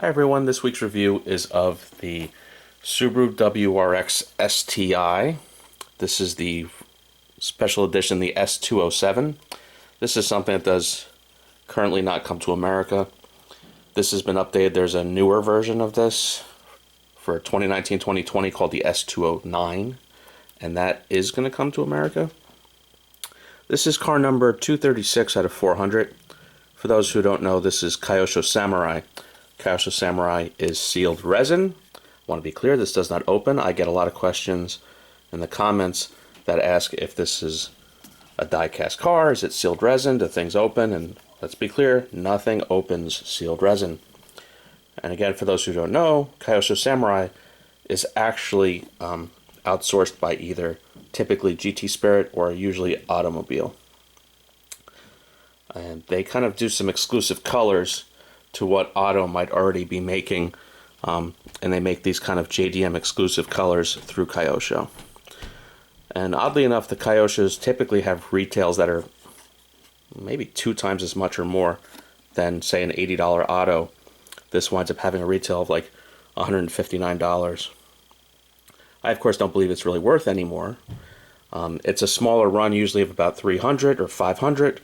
Hi everyone, this week's review is of the Subaru WRX STI. This is the special edition, the S207. This is something that does currently not come to America. This has been updated. There's a newer version of this for 2019-2020 called the S209, and that is going to come to America. This is car number 236 out of 400. For those who don't know, this is Kyosho Samurai. Kyosho Samurai is sealed resin. I want to be clear, this does not open. I get a lot of questions in the comments that ask if this is a die-cast car. Is it sealed resin? Do things open? And let's be clear, nothing opens sealed resin. And again, for those who don't know, Kyosho Samurai is actually outsourced by either typically GT Spirit or usually Automobile. And they kind of do some exclusive colors to what Auto might already be making, and they make these kind of JDM exclusive colors through Kyosho. And oddly enough, the Kyoshos typically have retails that are maybe 2 times as much or more than, say, an $80 Auto. This winds up having a retail of like $159. I, of course, don't believe it's really worth anymore. It's a smaller run, usually of about 300 or 500,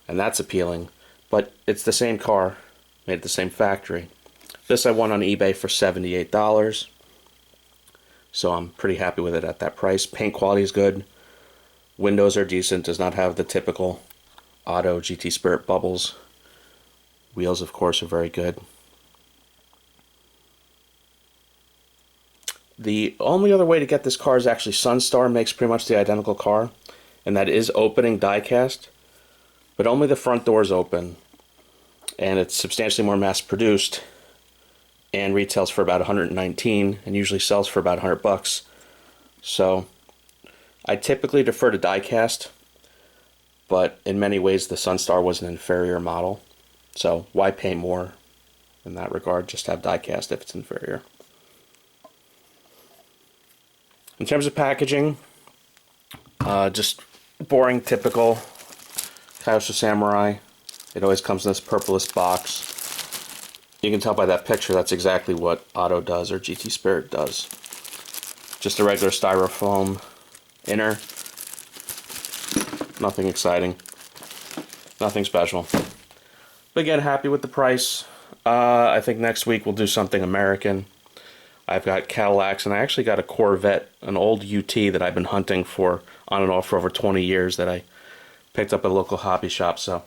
and that's appealing. But it's the same car, made at the same factory. This I won on eBay for $78, so I'm pretty happy with it at that price. Paint quality is good. Windows are decent, does not have the typical Auto GT Spirit bubbles. Wheels, of course, are very good. The only other way to get this car is actually Sunstar makes pretty much the identical car, and that is opening die-cast, but only the front doors open. And it's substantially more mass-produced and retails for about $119 and usually sells for about $100. So I typically defer to die-cast, but in many ways the Sunstar was an inferior model. So why pay more in that regard? Just have die-cast if it's inferior. In terms of packaging, just boring, typical Kyosho Samurai. It always comes in this purplish box. You can tell by that picture that's exactly what Auto does or GT Spirit does. Just a regular styrofoam inner. Nothing exciting. Nothing special. But again, happy with the price. I think next week we'll do something American. I've got Cadillacs, and I actually got a Corvette, an old UT that I've been hunting for on and off for over 20 years that I picked up at a local hobby shop. So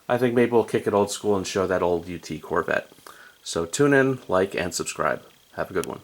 I think maybe we'll kick it old school and show that old UT Corvette. So tune in, like, and subscribe. Have a good one.